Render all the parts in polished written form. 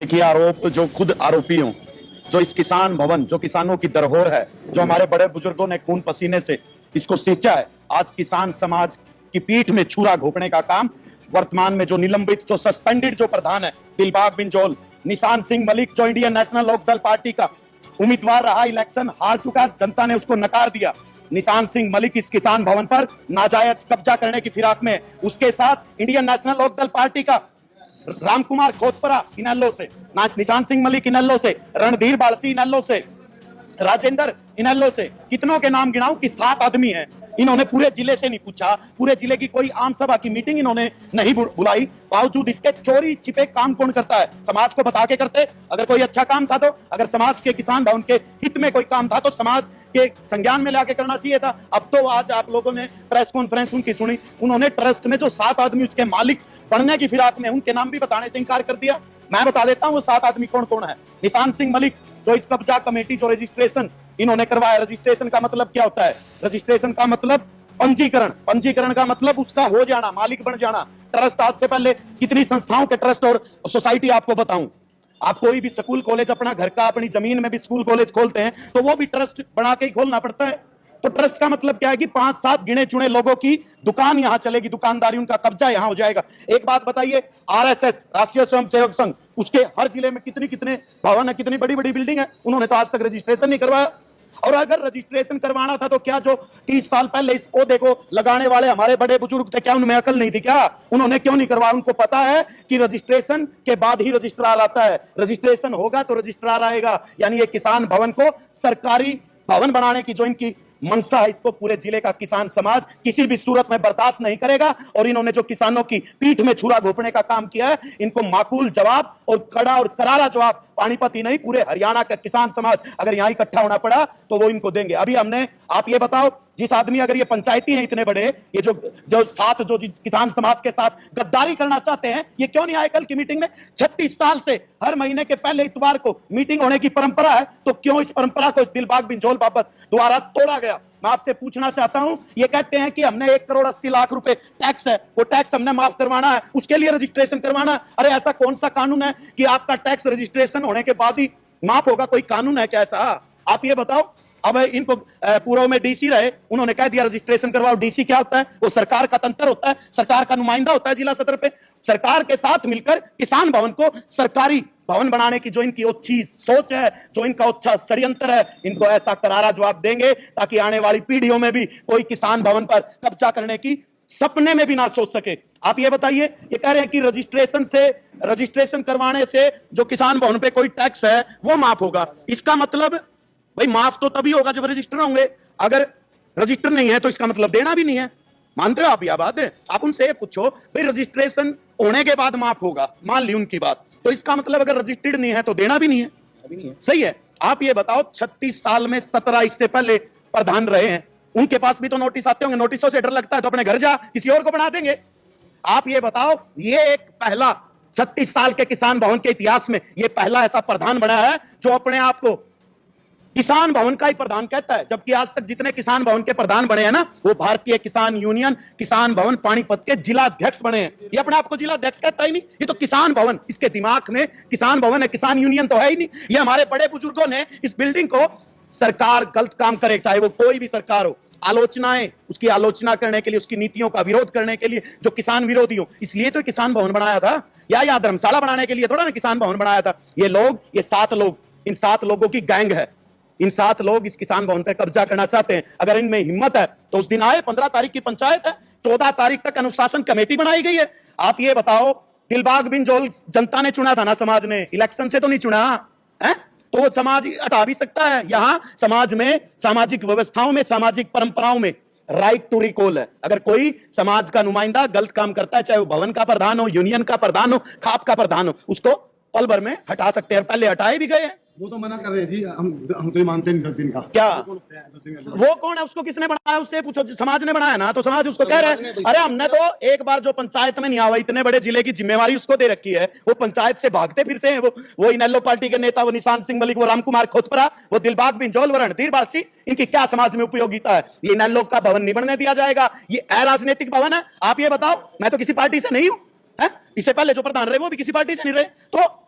कि आरोप जो खुद आरोपी हों, जो इस किसान भवन, जो किसानों की धरोहर है, जो हमारे बड़े बुजुर्गों ने खून पसीने से इसको सींचा है, आज किसान समाज की पीठ में छुरा घोंपने का काम वर्तमान में जो निलंबित, जो सस्पेंडेड जो प्रधान है दिलबाग बिंजोल, निशान सिंह मलिक, जो इंडियन नेशनल लोकदल पार्टी का उम्मीदवार रहा, इलेक्शन हार चुका, जनता ने उसको नकार दिया। निशान सिंह मलिक इस किसान भवन पर नाजायज कब्जा करने की फिराक में, उसके साथ इंडियन नेशनल लोकदल पार्टी का रामकुमार खोतपरा इनेलो से, निशान सिंह मलिक इनेलो से, रणधीर बालसी इनेलो से, राजेंद्र इनेलो से, कितनों के नाम गिनाऊं कि 7 आदमी हैं। इन्होंने पूरे जिले से नहीं पूछा, पूरे जिले की कोई आम सभा की मीटिंग इन्होंने नहीं बुलाई, बावजूद इसके चोरी छिपे काम कौन करता है? समाज को बता के करते। अगर कोई अच्छा काम था तो, अगर समाज के किसान भवन के हित में कोई काम था तो समाज के संज्ञान में लाके करना चाहिए था। अब तो आज आप लोगों ने प्रेस कॉन्फ्रेंस उनकी सुनी, उन्होंने ट्रस्ट में जो 7 आदमी उसके मालिक बनने की फिराक में, उनके नाम भी बताने से इंकार कर दिया। मैं बता देता हूं वो 7 आदमी कौन कौन है। निशान सिंह मलिक, जो इस कब्जा कमेटी, जो रजिस्ट्रेशन इन्होंने करवाया, रजिस्ट्रेशन का मतलब क्या होता है? रजिस्ट्रेशन का मतलब पंजीकरण, पंजीकरण का मतलब उसका हो जाना, मालिक बन जाना। ट्रस्ट आज से पहले कितनी संस्थाओं के ट्रस्ट और सोसाइटी आपको बताऊं, आप कोई भी स्कूल कॉलेज अपना घर का, अपनी जमीन में भी स्कूल कॉलेज खोलते हैं तो वो भी ट्रस्ट बना के ही खोलना पड़ता है। तो ट्रस्ट का मतलब क्या है कि 5-7 गिने चुने लोगों की दुकान यहां चलेगी, दुकानदारी, उनका कब्जा यहां हो जाएगा। एक बात बताइए, आरएसएस, राष्ट्रीय स्वयंसेवक संघ, उसके हर जिले में कितनी कितने भवन है, कितनी बड़ी बड़ी बिल्डिंग है, उन्होंने तो आज तक रजिस्ट्रेशन नहीं करवाया। और अगर रजिस्ट्रेशन करवाना था तो क्या जो 30 साल पहले इस पौधे को लगाने वाले हमारे बड़े बुजुर्ग थे, क्या उनमें अकल नहीं थी? क्या उन्होंने क्यों नहीं करवाया? उनको पता है कि रजिस्ट्रेशन के बाद ही रजिस्ट्रार आता है, रजिस्ट्रेशन होगा तो रजिस्ट्रार आएगा। यानी ये किसान भवन को सरकारी भवन बनाने की जो इनकी मनसा है, इसको पूरे जिले का किसान समाज किसी भी सूरत में बर्दाश्त नहीं करेगा। और इन्होंने जो किसानों की पीठ में छुरा घोंपने का काम किया है, इनको माकूल जवाब और कड़ा और करारा जवाब पानीपत ही नहीं, पूरे हरियाणा का किसान समाज अगर यहां इकट्ठा होना पड़ा तो वो इनको देंगे। अभी हमने, आप ये बताओ, जिस आदमी, अगर ये पंचायती हैं इतने बड़े, ये जो साथ जो किसान समाज के साथ गद्दारी करना चाहते हैं, ये क्यों नहीं आए कल की मीटिंग में? 36 साल से हर महीने के पहले इतवार को मीटिंग होने की परंपरा है, तो क्यों इस परंपरा को इस दिलबाग बिंजोल बाबत द्वारा तोड़ा गया? मैं आपसे पूछना चाहता हूं, ये कहते हैं कि हमने 1,80,00,000 रुपए टैक्स है, वो टैक्स हमने माफ करवाना है, उसके लिए रजिस्ट्रेशन करवाना है। अरे ऐसा कौन सा कानून है कि आपका टैक्स रजिस्ट्रेशन होने के बाद ही माफ होगा? कोई कानून है क्या ऐसा? आप ये बताओ। अब इनको पूर्व में डीसी रहे, उन्होंने कह दिया रजिस्ट्रेशन करवाओ। डीसी क्या होता है? वो सरकार का तंत्र होता है, सरकार का नुमाइंदा होता है जिला सदर पे। सरकार के साथ मिलकर किसान भवन को सरकारी भवन बनाने की जो इनकी अच्छी सोच है, जो इनका अच्छा षड्यंत्र है, इनको ऐसा करारा जवाब देंगे ताकि आने वाली पीढ़ियों में भी कोई किसान भवन पर कब्जा करने की सपने में भी ना सोच सके। आप ये बताइए, ये कह रहे हैं कि रजिस्ट्रेशन करवाने से जो किसान भवन पे कोई टैक्स है वो माफ होगा। इसका मतलब भाई माफ तो तभी होगा जब रजिस्टर होंगे, अगर रजिस्टर नहीं है तो इसका मतलब देना भी नहीं है। मानते हो आप यह बात है? आप उनसे पूछो भाई रजिस्ट्रेशन होने के बाद माफ होगा, मान ली उनकी बात, तो इसका मतलब अगर रजिस्टर्ड नहीं है तो देना भी नहीं है। अभी नहीं है। सही है। आप ये बताओ, 36 साल में 17 इससे पहले प्रधान रहे हैं, उनके पास भी तो नोटिस आते होंगे, नोटिसों से डर लगता है तो अपने घर जा, किसी और को बना देंगे। आप ये बताओ, ये एक पहला 36 साल के किसान भवन के इतिहास में ये पहला ऐसा प्रधान बना है जो अपने आप को किसान भवन का ही प्रधान कहता है, जबकि आज तक जितने किसान भवन के प्रधान बने हैं ना, वो भारतीय किसान यूनियन किसान भवन पानीपत के जिला अध्यक्ष बने हैं। ये अपने आप को जिला अध्यक्ष कहता ही नहीं, ये तो किसान भवन, इसके दिमाग में किसान भवन है, किसान यूनियन तो है ही नहीं। ये हमारे बड़े बुजुर्गों ने इस बिल्डिंग को, सरकार गलत काम करे, चाहे वो कोई भी सरकार हो, आलोचनाएं, उसकी आलोचना करने के लिए, उसकी नीतियों का विरोध करने के लिए जो किसान विरोधी हो, इसलिए तो किसान भवन बनाया था। या धर्मशाला बनाने के लिए थोड़ा ना किसान भवन बनाया था। ये लोग, ये 7 लोग, इन 7 लोगों की गैंग है। इन 7 लोग इस किसान भवन पर कब्जा करना चाहते हैं। अगर इनमें हिम्मत है तो उस दिन आए, 15 तारीख की पंचायत है, 14 तारीख तक अनुशासन कमेटी बनाई गई है। आप ये बताओ, दिलबाग बिंजोल जनता ने चुना था ना, समाज ने, इलेक्शन से तो नहीं चुना है, तो वो समाज हटा भी सकता है। यहां समाज में, सामाजिक व्यवस्थाओं में, सामाजिक परंपराओं में राइट टू रिकॉल है। अगर कोई समाज का नुमाइंदा गलत काम करता है, चाहे वो भवन का प्रधान हो, यूनियन का प्रधान हो, खाप का प्रधान हो, उसको पल भर में हटा सकते हैं। पहले हटाए भी गए हैं। वो तो मना कर रहे हैं जी, हम तो मानते हैं 10 दिन का। क्या वो कौन है? उसको किसने बनाया? उससे पूछो। समाज ने बनाया ना, तो समाज उसको कह रहे हैं। अरे हमने तो एक बार जो पंचायत में नहीं आवा, इतने बड़े जिले की जिम्मेवारी उसको दे रखी है, वो पंचायत से भागते फिरते हैं। वो इनेलो पार्टी के नेता, वो निशान सिंह मलिक, वो रामकुमार खोतपरा, वो दिलबाग बिंजोल, वो रणधीर बालसी, इनकी क्या समाज में उपयोगिता है? ये इनेलो का भवन नहीं बनने दिया जाएगा, ये अराजनीतिक भवन है। आप ये बताओ, मैं तो किसी पार्टी से नहीं हूं, इससे पहले जो प्रधान रहे वो भी किसी पार्टी से नहीं रहे, तो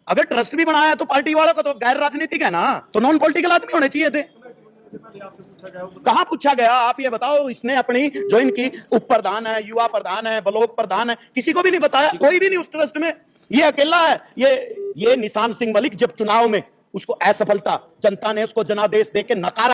अगर ट्रस्ट भी बनाया है तो पार्टी वालों को तो गैर राजनीतिक है ना, तो नॉन पॉलिटिकल आदमी होने चाहिए थे। कहां पूछा गया? आप ये बताओ, इसने अपनी जो इनकी उप प्रधान है, युवा प्रधान है, ब्लॉक प्रधान है, किसी को भी नहीं बताया, कोई भी नहीं उस ट्रस्ट में, ये अकेला है। ये निशान सिंह मलिक जब चुनाव में उसको असफलता जनता ने उसको जनादेश देके नकारा।